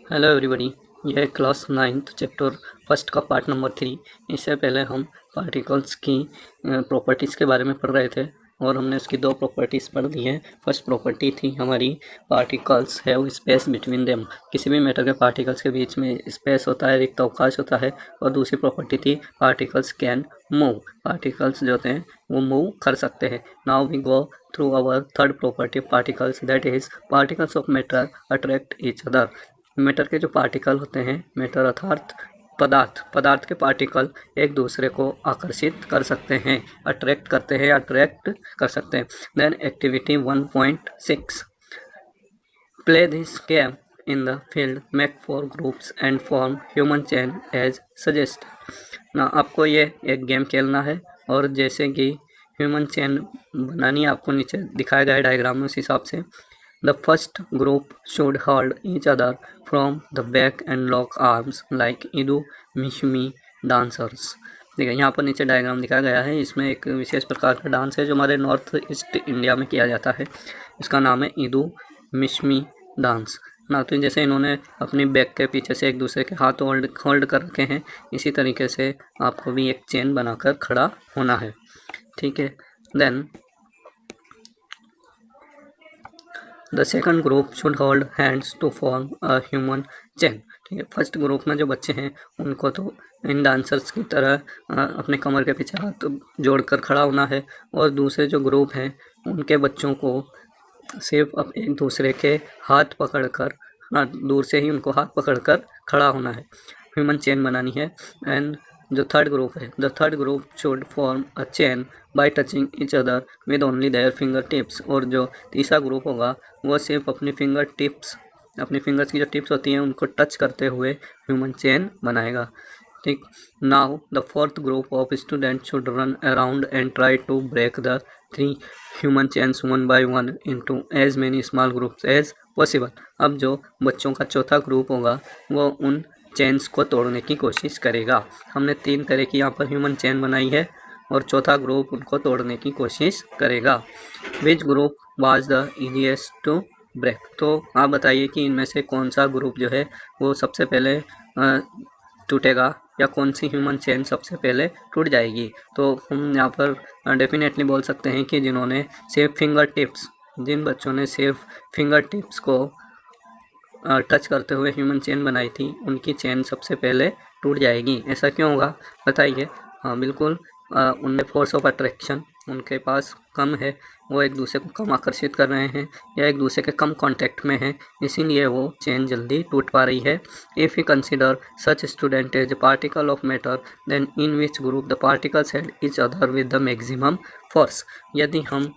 Hello everybody. यह class 9th chapter first का part number 3। इससे पहले हम पार्टिकल्स की प्रॉपर्टीज़ के बारे में पढ़ रहे थे और हमने उसकी दो प्रॉपर्टीज़ पढ़ ली हैं। फर्स्ट प्रॉपर्टी थी हमारी particles have space between them, किसी भी मैटर के पार्टिकल्स के बीच में स्पेस होता है, रिक्त अवकाश होता है। और दूसरी प्रॉपर्टी थी पार्टिकल्स कैन मूव, पार्टिकल्स जो होते हैं वो मूव कर सकते हैं। Now we go through our third property particles, that is particles of matter attract each other. Matter के जो पार्टिकल होते हैं, मैटर अर्थात पदार्थ के पार्टिकल एक दूसरे को आकर्षित कर सकते हैं, अट्रैक्ट करते हैं, अट्रैक्ट कर सकते हैं। Then activity 1.6, play this game in the field, make 4 groups and form human chain as suggest. ना आपको ये एक गेम खेलना है और जैसे कि ह्यूमन चेन बनानी है, आपको नीचे दिखाया गया है डायग्राम में, उस हिसाब से The first group should hold each other from the back and lock arms like Idu Mishmi dancers। देखिए यहाँ पर नीचे डायग्राम दिखाया गया है। इसमें एक विशेष प्रकार का डांस है जो हमारे नॉर्थ ईस्ट इंडिया में किया जाता है। इसका नाम है ईदू मिश्मी डांस ना। तो जैसे इन्होंने अपनी बैक के पीछे से एक दूसरे के हाथ होल्ड कर रखे हैं, इसी तरीके से आपको भी एक चेन बनाकर खड़ा होना है। ठीक है। Then the second group should hold hands to form a human chain. ठीक है। फर्स्ट ग्रुप में जो बच्चे हैं उनको तो इन डांसर्स की तरह अपने कमर के पीछे हाथ जोड़कर खड़ा होना है, और दूसरे जो ग्रुप हैं उनके बच्चों को सिर्फ अब एक दूसरे के हाथ पकड़कर, दूर से ही उनको हाथ पकड़कर खड़ा होना है, ह्यूमन चेन बनानी है। एंड जो थर्ड ग्रुप है, the third group should form a chain by touching each other with only their finger tips. और जो तीसरा ग्रुप होगा वो सिर्फ अपनी फिंगर्स की जो टिप्स होती हैं उनको टच करते हुए ह्यूमन चेन बनाएगा। ठीक। Now the fourth group of student should run around and try to break the 3 human chains one by one into as many small groups as possible. अब जो बच्चों का चौथा ग्रुप होगा वो उन चेन्स को तोड़ने की कोशिश करेगा। हमने 3 तरह की यहाँ पर ह्यूमन चेन बनाई है और चौथा ग्रुप उनको तोड़ने की कोशिश करेगा। Which group was the easiest to break. तो आप बताइए कि इनमें से कौन सा ग्रुप जो है वो सबसे पहले टूटेगा, या कौन सी ह्यूमन चेन सबसे पहले टूट जाएगी। तो हम यहाँ पर डेफिनेटली बोल सकते हैं कि जिन बच्चों ने सिर्फ फिंगर टिप्स को टच करते हुए ह्यूमन चेन बनाई थी, उनकी चेन सबसे पहले टूट जाएगी। ऐसा क्यों होगा बताइए। हाँ बिल्कुल, उनमें फोर्स ऑफ अट्रैक्शन उनके पास कम है, वो एक दूसरे को कम आकर्षित कर रहे हैं या एक दूसरे के कम कांटेक्ट में हैं, इसीलिए वो चेन जल्दी टूट पा रही है। If you consider such student as particle of matter, then in which group the particles had each other with the maximum force. यदि हम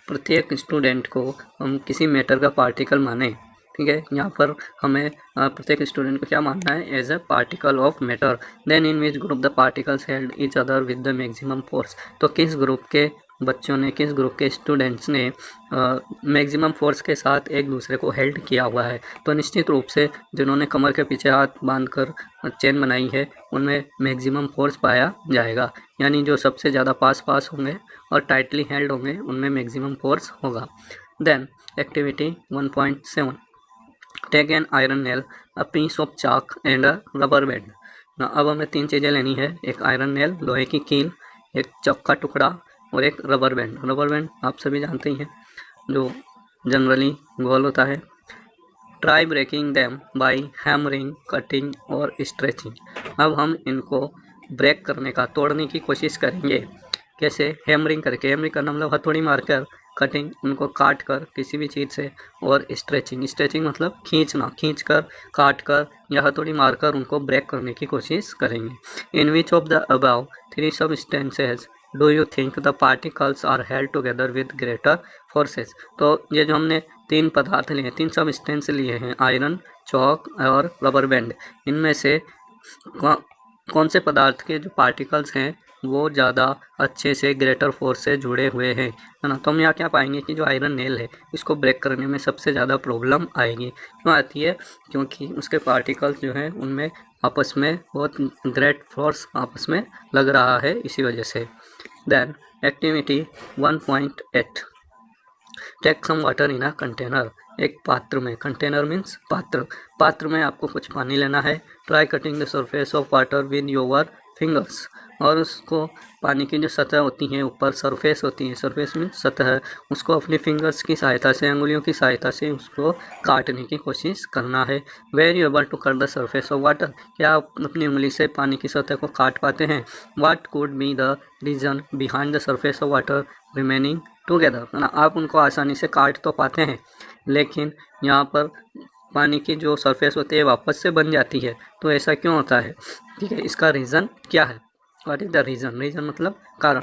प्रत्येक स्टूडेंट को हम किसी मैटर का पार्टिकल माने, ठीक है, यहाँ पर हमें प्रत्येक स्टूडेंट को क्या मानना है, as a particle of matter. Then in which group the particles held each other with the maximum force. तो किस ग्रुप के बच्चों ने, किस ग्रुप के स्टूडेंट्स ने मैक्सिमम फोर्स के साथ एक दूसरे को हेल्ड किया हुआ है। तो निश्चित रूप से जिन्होंने कमर के पीछे हाथ बांधकर चेन बनाई है उनमें मैक्सिमम फोर्स पाया जाएगा, यानी जो सबसे ज़्यादा पास होंगे और टाइटली हेल्ड होंगे उनमें मैक्सिमम फोर्स होगा। Then activity 1.7, take an iron nail, a piece of chalk and a rubber band. ना अब हमें 3 चीज़ें लेनी है, एक आयरन नेल लोहे की कील, एक चक का टुकड़ा और एक रबर बैंड। रबर बैंड आप सभी जानते ही हैं जो जनरली गोल होता है। Try breaking them by hammering, cutting और स्ट्रेचिंग। अब हम इनको ब्रेक करने का, तोड़ने की कोशिश करेंगे। कैसे? हैमरिंग करके, हैमरिंग करना मतलब हथौड़ी मारकर, कटिंग उनको काट कर किसी भी चीज़ से, और स्ट्रेचिंग मतलब खींच कर, काट कर या हथौड़ी मारकर उनको ब्रेक करने की कोशिश करेंगे। In which of the above 3 substances do you think the particles are held together with greater forces. तो ये जो हमने 3 पदार्थ लिए हैं, 3 सबस्टेंस लिए हैं, आयरन, चौक और रबर बैंड, इनमें से कौन से पदार्थ के जो पार्टिकल्स हैं वो ज़्यादा अच्छे से ग्रेटर फोर्स से जुड़े हुए हैं, है ना। तो हम यहाँ क्या पाएंगे कि जो आयरन नेल है इसको ब्रेक करने में सबसे ज़्यादा प्रॉब्लम आएगी। क्यों आती है? क्योंकि उसके पार्टिकल्स जो हैं उनमें आपस में बहुत ग्रेट फोर्स आपस में लग रहा है, इसी वजह से। Then activity 1.8, take some water in a container एक पात्र में, कंटेनर मीन्स पात्र में आपको कुछ पानी लेना है। Try cutting the surface of water with your fingers, और उसको पानी की जो सतह होती है ऊपर, सरफेस होती है, सरफेस मीन्स सतह, उसको अपनी फिंगर्स की सहायता से, अंगुलियों की सहायता से उसको काटने की कोशिश करना है। Were you able to cut the surface of water, क्या आप अपनी उंगली से पानी की सतह को काट पाते हैं। What could be the reason behind the surface of water remaining together, आप उनको आसानी से काट तो पाते हैं लेकिन यहाँ पर पानी की जो सरफेस होती है वापस से बन जाती है, तो ऐसा क्यों होता है। ठीक है, इसका रीज़न क्या है, what is the reason, reason मतलब कारण।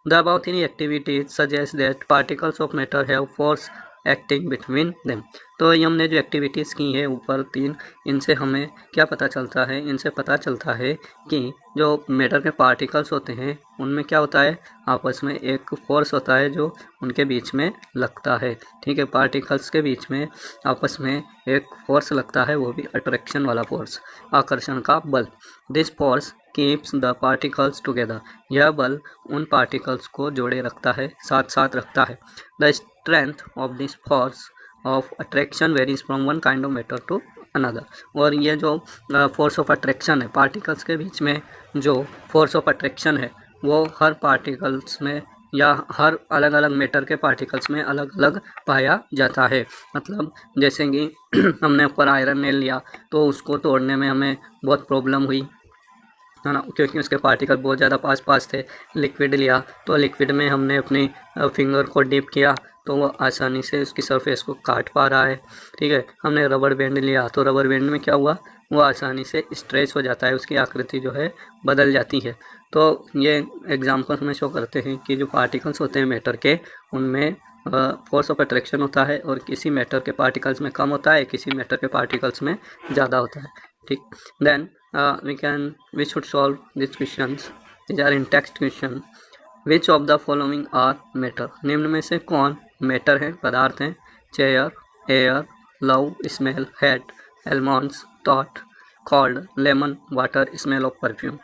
The above three activities suggest that particles of matter have force acting between them, तो ये हमने जो एक्टिविटीज़ की है ऊपर 3, इनसे हमें क्या पता चलता है, इनसे पता चलता है कि जो मैटर के पार्टिकल्स होते हैं उनमें क्या होता है, आपस में एक फोर्स होता है जो उनके बीच में लगता है। ठीक है, पार्टिकल्स के बीच में आपस में एक फोर्स लगता है, वो भी अट्रैक्शन वाला फोर्स, आकर्षण का बल। This force keeps the particles together, यह बल उन पार्टिकल्स को जोड़े रखता है, साथ साथ रखता है। The strength of this force of attraction varies from one kind of matter to another, और ये जो फोर्स ऑफ अट्रैक्शन है, पार्टिकल्स के बीच में जो फोर्स ऑफ अट्रैक्शन है वो हर पार्टिकल्स में या हर अलग अलग मैटर के पार्टिकल्स में अलग अलग पाया जाता है। मतलब जैसे कि हमने ऊपर आयरन नेल लिया तो उसको तोड़ने में हमें बहुत प्रॉब्लम हुई, है ना, क्योंकि उसके पार्टिकल बहुत ज़्यादा पास थे। लिक्विड लिया तो लिक्विड में हमने अपनी फिंगर को डिप किया तो वो आसानी से उसकी सरफेस को काट पा रहा है। ठीक है, हमने रबर बैंड लिया तो रबर बैंड में क्या हुआ, वो आसानी से स्ट्रेच हो जाता है, उसकी आकृति जो है बदल जाती है। तो ये एग्जाम्पल हमें शो करते हैं कि जो पार्टिकल्स होते हैं मैटर के, उनमें फोर्स ऑफ अट्रैक्शन होता है और किसी मैटर के पार्टिकल्स में कम होता है, किसी मैटर के पार्टिकल्स में ज़्यादा होता है। ठीक, then we should solve these questions. These are in text question. Which of the following are matter, निम्न में से कौन मैटर है, पदार्थ हैं। Chair, air, love, smell, head, almonds, thought, cold, lemon, water, smell of perfume.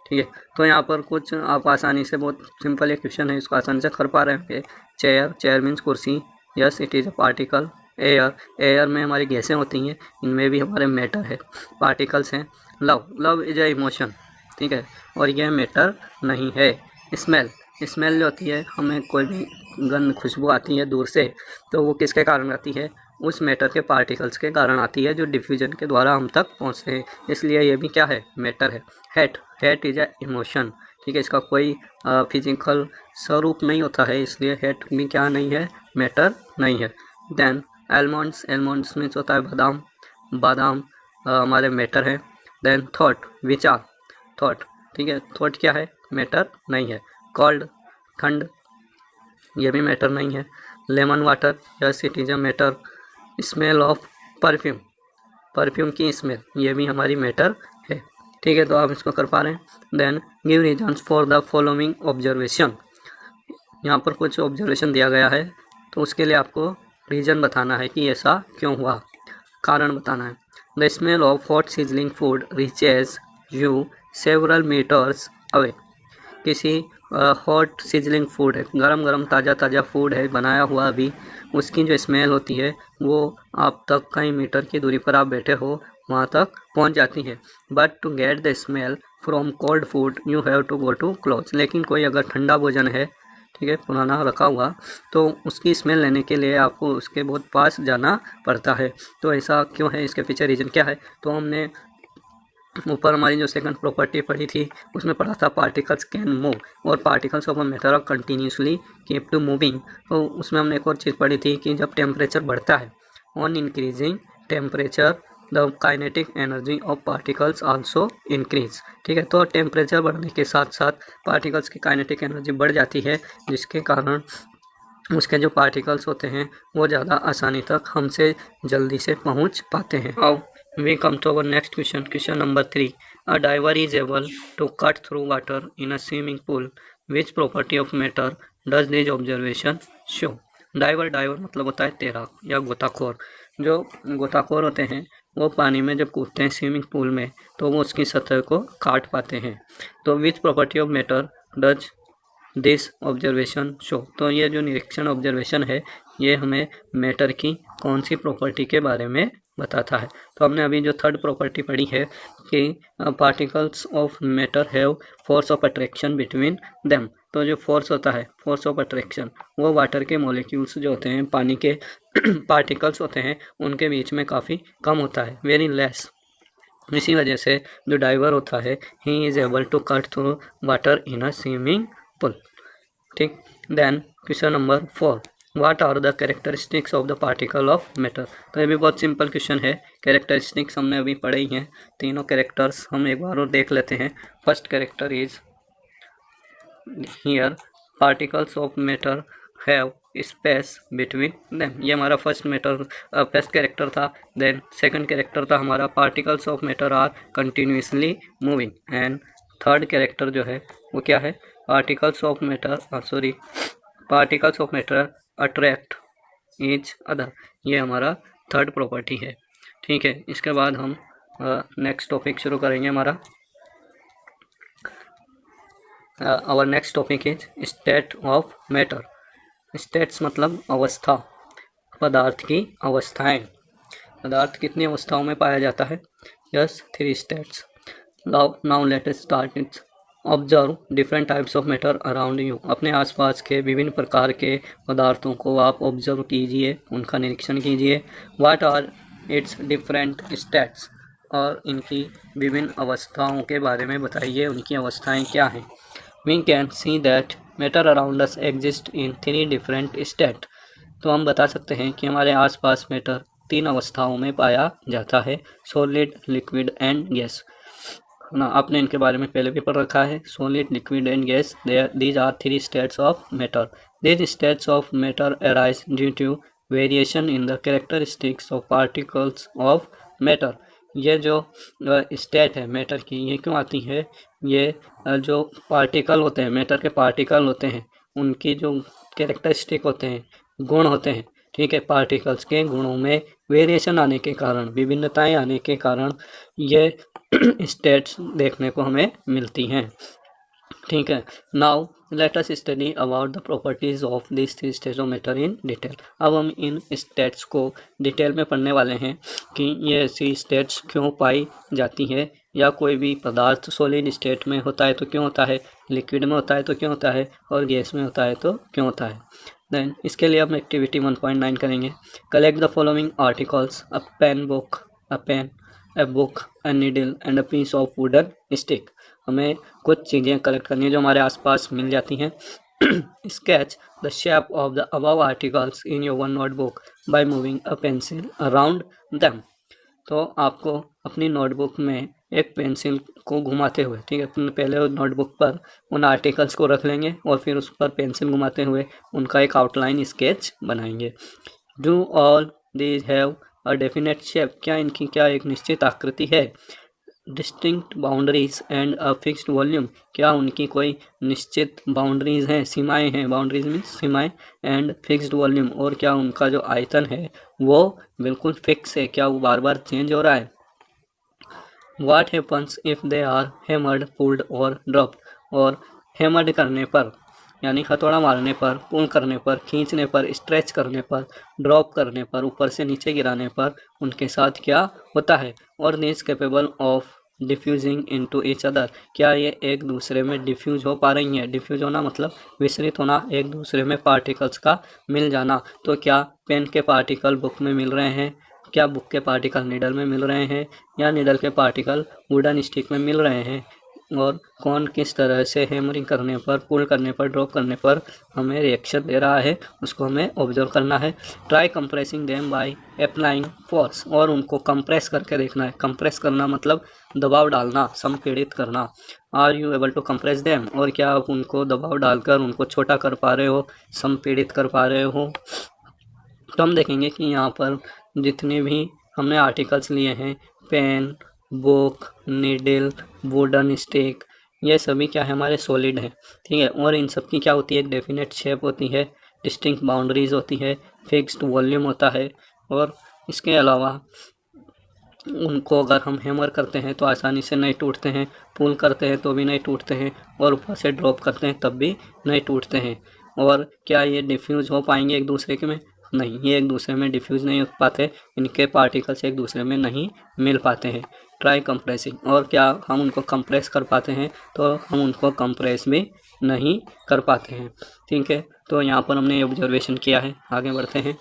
ठीक है, तो यहाँ पर कुछ आप आसानी से, बहुत सिंपल एक क्वेश्चन है, इसको आसानी से कर पा रहे होंगे। चेयर मीन्स कुर्सी, yes it is a particle. Air में हमारी गैसें होती हैं, इनमें भी हमारे मैटर है, पार्टिकल्स हैं। लव इज अ इमोशन, ठीक है, और यह मैटर नहीं है। स्मेल जो होती है, हमें कोई भी गंध, खुशबू आती है दूर से, तो वो किसके कारण आती है, उस मैटर के पार्टिकल्स के कारण आती है जो डिफ्यूजन के द्वारा हम तक पहुंचते हैं, इसलिए ये भी क्या है, मैटर है। हेट इज अ इमोशन, ठीक है, इसका कोई फिजिकल स्वरूप नहीं होता है, इसलिए हेट भी क्या नहीं है, मैटर नहीं है। देन एलमॉन्ड्स मीन्स होता है बादाम हमारे मैटर है। देन विचार, ठीक है, थॉट क्या है, मैटर नहीं है। कॉल्ड, ठंड, ये भी मैटर नहीं है। Lemon water, yes it is a matter. Smell of perfume की स्मेल, ये भी हमारी मैटर है। ठीक है, तो आप इसको कर पा रहे हैं। Then give reasons for the following observation, यहाँ पर कुछ ऑब्जर्वेशन दिया गया है, तो उसके लिए आपको रीजन बताना है कि ऐसा क्यों हुआ, कारण बताना है। The smell of hot sizzling food reaches you several metres away, किसी हॉट सिजलिंग फूड है, गरम ताज़ा फूड है, बनाया हुआ अभी, उसकी जो स्मेल होती है वो आप तक कई मीटर की दूरी पर आप बैठे हो वहाँ तक पहुँच जाती है। But to get the smell from cold food you have to go to close, लेकिन कोई अगर ठंडा भोजन है, ठीक है, पुराना रखा हुआ, तो उसकी स्मेल लेने के लिए आपको उसके बहुत पास जाना पड़ता है। तो ऐसा क्यों है, इसके पीछे रीज़न क्या है, तो हमने ऊपर हमारी जो सेकंड प्रॉपर्टी पढ़ी थी उसमें पढ़ा था पार्टिकल्स कैन मूव, और particles of a matter are continuously keep to moving, तो उसमें हमने एक और चीज़ पढ़ी थी कि जब टेम्परेचर बढ़ता है, on increasing temperature the kinetic energy of particles also increase. ठीक है, तो टेम्परेचर बढ़ने के साथ साथ पार्टिकल्स की काइनेटिक एनर्जी बढ़ जाती है, जिसके कारण उसके जो पार्टिकल्स होते हैं वो ज़्यादा आसानी तक हमसे जल्दी से पहुंच पाते हैं। अब we come to our next question number 3. A diver is able to cut through water in a swimming pool. Which property of matter does this observation show? डाइवर मतलब होता है तैराक या गोताखोर। जो गोताखोर होते हैं वो पानी में जब कूदते हैं स्विमिंग पूल में, तो वो उसकी सतह को काट पाते हैं। तो which property of matter does this observation show. तो ये जो निरीक्षण ऑब्जर्वेशन है ये हमें मैटर की कौन सी प्रॉपर्टी के बारे में बताता है। तो हमने अभी जो थर्ड प्रॉपर्टी पढ़ी है कि particles of matter have force of attraction between them. तो जो फोर्स होता है, फोर्स ऑफ अट्रैक्शन, वो वाटर के मॉलिक्यूल्स जो होते हैं, पानी के पार्टिकल्स होते हैं, उनके बीच में काफ़ी कम होता है, वेरी लेस। इसी वजह से जो डाइवर होता है he is able to cut through water in a swimming pool. ठीक। Then question number 4, what are the characteristics of the particle of matter. तो ये भी बहुत सिंपल क्वेश्चन है। कैरेक्टरिस्टिक्स हमने अभी पढ़े ही हैं, तीनों कैरेक्टर्स हम एक बार और देख लेते हैं। First character is here particles of matter have space between them. ये हमारा फर्स्ट कैरेक्टर था। देन सेकंड कैरेक्टर था हमारा particles of matter are continuously moving. And third character जो है वो क्या है, particles of matter attract each other. ये हमारा थर्ड प्रॉपर्टी है। ठीक है, इसके बाद हम नेक्स्ट टॉपिक शुरू करेंगे हमारा। Our next topic is state of matter. States मतलब अवस्था, पदार्थ की अवस्थाएं। पदार्थ कितनी अवस्थाओं में पाया जाता है? Yes, 3 states. Now let us start it. Observe different types of matter around you. अपने आसपास के विभिन्न प्रकार के पदार्थों को आप ऑब्जर्व कीजिए, उनका निरीक्षण कीजिए। What are its different states, और इनकी विभिन्न अवस्थाओं के बारे में बताइए, उनकी अवस्थाएं क्या हैं। We can see that matter around us exist in 3 different state. तो हम बता सकते हैं कि हमारे आसपास मैटर 3 अवस्थाओं में पाया जाता है, सॉलिड, लिक्विड एंड गैस ना। आपने इनके बारे में पहले भी पढ़ रखा है, solid, liquid and gas, these are 3 states of matter. These states of matter arise due to variation in the characteristics of particles of matter. ये जो स्टेट है मैटर की, ये क्यों आती है? ये जो पार्टिकल होते हैं, मैटर के पार्टिकल होते हैं, उनकी जो कैरेक्टरिस्टिक होते हैं, गुण होते हैं, ठीक है, पार्टिकल्स के गुणों में वेरिएशन आने के कारण, विभिन्नताएं आने के कारण ये स्टेट्स देखने को हमें मिलती हैं। ठीक है, now let us study about the properties of this 3 states of matter in detail. अब हम इन स्टेट्स को डिटेल में पढ़ने वाले हैं कि ये ऐसी स्टेट्स क्यों पाई जाती हैं, या कोई भी पदार्थ सॉलिड स्टेट में होता है तो क्यों होता है, लिक्विड में होता है तो क्यों होता है, और गैस में होता है तो क्यों होता है। देन इसके लिए हम एक्टिविटी 1.9 करेंगे। Collect the following articles, a pen, a book, a needle and a piece of wooden stick। हमें कुछ चीज़ें कलेक्ट करनी है जो हमारे आसपास मिल जाती हैं। Sketch the shape of the above articles in your one notebook by moving a pencil around them. तो आपको अपनी नोटबुक में एक पेंसिल को घुमाते हुए, ठीक है, पहले नोटबुक पर उन आर्टिकल्स को रख लेंगे और फिर उस पर पेंसिल घुमाते हुए उनका एक आउटलाइन स्केच बनाएंगे। Do all these have a definite shape. क्या इनकी क्या एक निश्चित आकृति है? Distinct boundaries and a fixed volume. क्या उनकी कोई निश्चित बाउंड्रीज हैं, सीमाएं हैं, बाउंड्रीज मीन्स सीमाएं, एंड फिक्स्ड वॉल्यूम, और क्या उनका जो आयतन है वो बिल्कुल फिक्स है, क्या वो बार बार चेंज हो रहा है। What happens if they are hammered, pulled और ड्रॉप्ड। और हैमर्ड करने पर यानी हथौड़ा मारने पर, पुल करने पर, खींचने पर, स्ट्रेच करने पर, ड्रॉप करने पर, ऊपर से नीचे गिराने पर उनके साथ क्या होता है। और these capable of diffusing into each other. क्या ये एक दूसरे में डिफ्यूज हो पा रही हैं? डिफ्यूज होना मतलब विसरित होना, एक दूसरे में पार्टिकल्स का मिल जाना। तो क्या पेन के पार्टिकल बुक में मिल रहे हैं, क्या बुक के पार्टिकल नीडल में मिल रहे हैं, या नीडल के पार्टिकल वुडन स्टिक में मिल रहे हैं, और कौन किस तरह से हैमरिंग करने पर, पुल करने पर, ड्रॉप करने पर हमें रिएक्शन दे रहा है, उसको हमें ऑब्जर्व करना है। Try compressing them by applying force. और उनको कंप्रेस करके देखना है। कंप्रेस करना मतलब दबाव डालना, संपीड़ित करना। Are you able to compress them. और क्या आप उनको दबाव डालकर उनको छोटा कर पा रहे हो, संपीड़ित कर पा रहे हो। तो हम देखेंगे कि यहाँ पर जितने भी हमने आर्टिकल्स लिए हैं, pen, book, needle, wooden stick, ये सभी क्या है, हमारे सॉलिड हैं, ठीक है। और इन सब की क्या होती है, एक डेफिनेट शेप होती है, डिस्टिंक्ट बाउंड्रीज होती है, फिक्स्ड वॉल्यूम होता है, और इसके अलावा उनको अगर हम हैमर करते हैं तो आसानी से नहीं टूटते हैं, पुल करते हैं तो भी नहीं टूटते हैं, और ऊपर से ड्रॉप करते हैं तब भी नहीं टूटते हैं। और क्या ये डिफ्यूज़ हो पाएंगे एक दूसरे के में? नहीं, ये एक दूसरे में डिफ्यूज़ नहीं हो पाते, इनके पार्टिकल्स एक दूसरे में नहीं मिल पाते हैं। ट्राई कंप्रेसिंग, और क्या हम उनको कंप्रेस कर पाते हैं? तो हम उनको कंप्रेस भी नहीं कर पाते हैं। ठीक है, तो यहाँ पर हमने ये ऑब्जर्वेशन किया है। आगे बढ़ते हैं।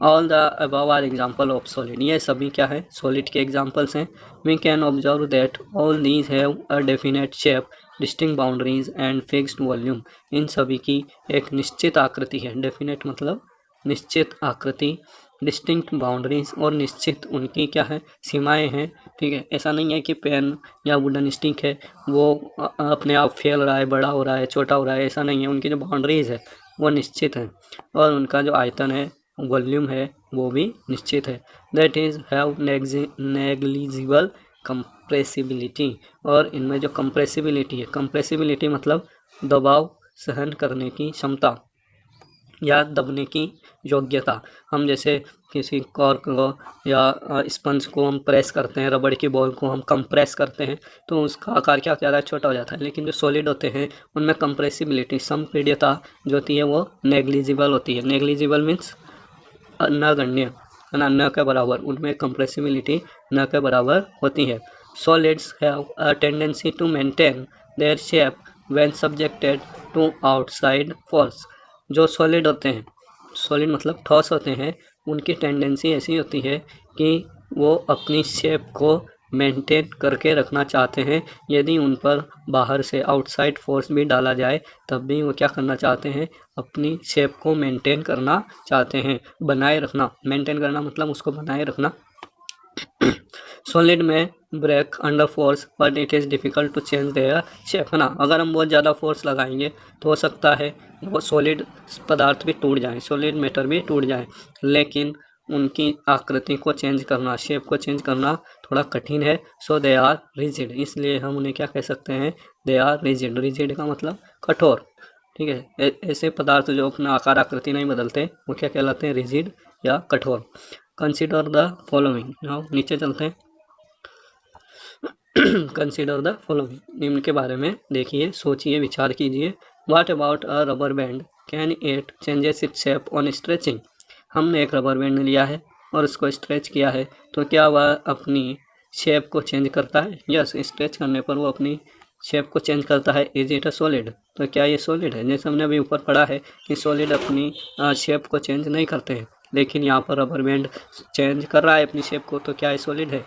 All the above are example of solid, ये सभी क्या है? सॉलिड के एग्जाम्पल्स हैं। We can observe that all these have a definite shape, distinct boundaries and fixed volume. इन सभी की एक निश्चित आकृति है। डेफिनेट मतलब निश्चित आकृति, डिस्टिंक्ट बाउंड्रीज और निश्चित उनकी क्या है? सीमाएं हैं। ठीक है, ऐसा नहीं है कि पेन या वुडन स्टिक है वो अपने आप फैल रहा है, बड़ा हो रहा है, छोटा हो रहा है, ऐसा नहीं है। उनकी जो बाउंड्रीज है वो निश्चित है, और उनका जो आयतन है, वॉल्यूम है, वो भी निश्चित है। That is have negligible compressibility, और इनमें जो कंप्रेसिबिलिटी है, कंप्रेसिबिलिटी मतलब दबाव सहन करने की क्षमता या दबने की योग्यता। हम जैसे किसी कॉर्क को या स्पंज को हम प्रेस करते हैं, रबड़ की बॉल को हम कंप्रेस करते हैं, तो उसका आकार क्या हो जाता है? छोटा हो जाता है। लेकिन जो सॉलिड होते हैं उनमें कंप्रेसिबिलिटी, संपीड्यता जो होती है वो नेग्लिजिबल होती है। नेग्लिजिबल मीन्स नगण्य, है ना, न के बराबर। उनमें कंप्रेसिबिलिटी न के बराबर होती है। Solids have a tendency to maintain their shape when subjected to outside force. जो सॉलिड होते हैं, सॉलिड मतलब ठोस होते हैं, उनकी टेंडेंसी ऐसी होती है कि वो अपनी शेप को मेंटेन करके रखना चाहते हैं। यदि उन पर बाहर से आउटसाइड फोर्स भी डाला जाए तब भी वो क्या करना चाहते हैं? अपनी शेप को मेंटेन करना चाहते हैं, बनाए रखना। मेंटेन करना मतलब उसको बनाए रखना। सॉलिड में break under force but it is difficult to change their shape, है ना। अगर हम बहुत ज़्यादा फोर्स लगाएंगे तो हो सकता है वो सॉलिड पदार्थ भी टूट जाए, सॉलिड मैटर भी टूट जाए, लेकिन उनकी आकृति को चेंज करना, शेप को चेंज करना थोड़ा कठिन है। सो दे आर रिजिड, इसलिए हम उन्हें क्या कह सकते हैं? They are rigid. रिजिड का मतलब कठोर। ठीक है, ऐसे पदार्थ जो अपना आकार आकृति नहीं बदलते वो क्या कहलाते हैं? रिजिड या कठोर। कंसिडर द फॉलोइंग, नाउ नीचे चलते हैं। कंसिडर द फॉलोइंग, निम्न के बारे में देखिए, सोचिए, विचार कीजिए। What about a rubber band, can it changes its shape on stretching. हमने एक रबर बैंड लिया है और उसको स्ट्रेच किया है, तो क्या वह अपनी शेप को चेंज करता है? यस, स्ट्रेच करने पर वो अपनी शेप को चेंज करता है। इज इट अ सॉलिड, तो क्या ये सॉलिड है? जैसे हमने अभी ऊपर पढ़ा है कि सॉलिड अपनी शेप को चेंज नहीं करते हैं, लेकिन यहाँ पर रबर बैंड चेंज कर रहा है अपनी शेप को, तो क्या ये सॉलिड है?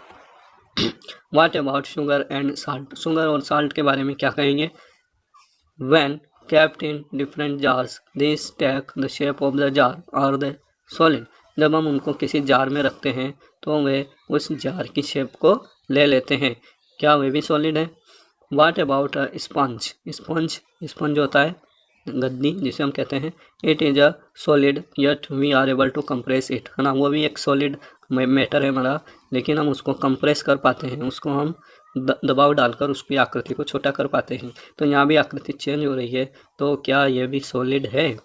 What about sugar and salt, sugar और साल्ट के बारे में क्या कहेंगे? When kept in different jars, these take the shape of the jar or the solid। जब हम उनको किसी जार में रखते हैं तो वे उस जार की शेप को ले लेते हैं, क्या वे भी सॉलिड है? What about a sponge, sponge sponge होता है गद्दी जिसे हम कहते हैं। It is a solid yet we are able to compress it, है ना, वो भी एक सॉलिड मैटर है हमारा, लेकिन हम उसको कंप्रेस कर पाते हैं, उसको हम दबाव डालकर उसकी आकृति को छोटा कर पाते हैं। तो यहाँ भी आकृति चेंज हो रही है, तो क्या ये भी सॉलिड है?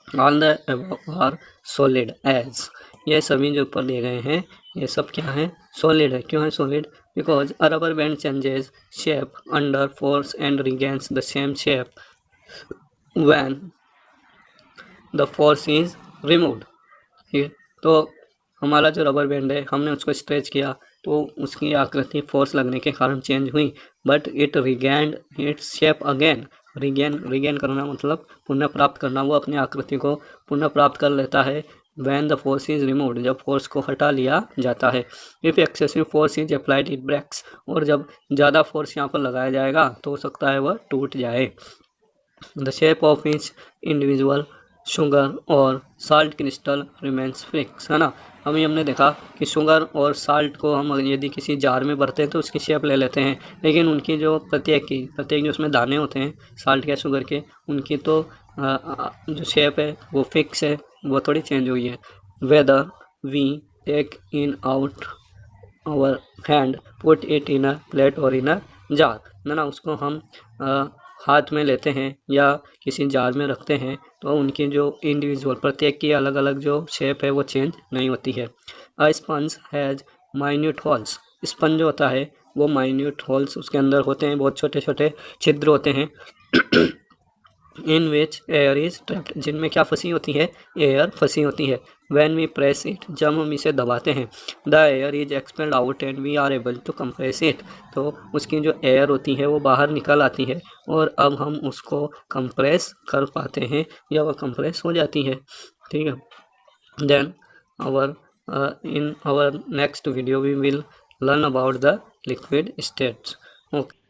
All the above are solid as, ये सभी जो ऊपर दिए गए हैं ये सब क्या है? सॉलिड है। क्यों है solid? Because a rubber band changes shape under force and regains the same shape when the force is removed. ठीक है, तो हमारा जो रबर बैंड है हमने उसको स्ट्रेच किया तो उसकी आकृति फोर्स लगने के कारण चेंज हुई, but it regained its shape again. Regain करना मतलब पुनः प्राप्त करना, वो अपनी आकृति को पुनः प्राप्त कर लेता है when the force is removed, जब फोर्स को हटा लिया जाता है। If excessive force is applied it breaks, और जब ज़्यादा फोर्स यहाँ पर लगाया जाएगा तो हो सकता है वह टूट जाए। The shape of each individual sugar और साल्ट क्रिस्टल रिमेन्स फिक्स, है ना। अभी हमने देखा कि शुगर और साल्ट को हम यदि किसी जार में भरते हैं तो उसकी शेप ले लेते हैं, लेकिन उनकी जो प्रत्येक जो उसमें दाने होते हैं साल्ट या शुगर के, उनकी तो जो शेप है वो फिक्स है, वो थोड़ी चेंज हुई है। Whether we take in out our hand put it in a plate और इन अ जार, ना उसको हम हाथ में लेते हैं या किसी जार में रखते हैं तो उनकी जो इंडिविजुअल प्रत्येक की अलग अलग जो शेप है वो चेंज नहीं होती है। अ sponge has minute holes, sponge जो होता है वो माइन्यूट होल्स उसके अंदर होते हैं, बहुत छोटे छोटे छिद्र होते हैं। इन विच एयर इज ट्रैप्ड, जिनमें क्या फंसी होती है, एयर फंसी होती है। व्हेन वी प्रेस इट, जब हम इसे दबाते हैं, the air is expelled out and we are able to compress it, तो उसकी जो एयर होती है वो बाहर निकल आती है और अब हम उसको कंप्रेस कर पाते हैं या वह कंप्रेस हो जाती है। ठीक है। Then our in our next video we will learn about the liquid states. Okay.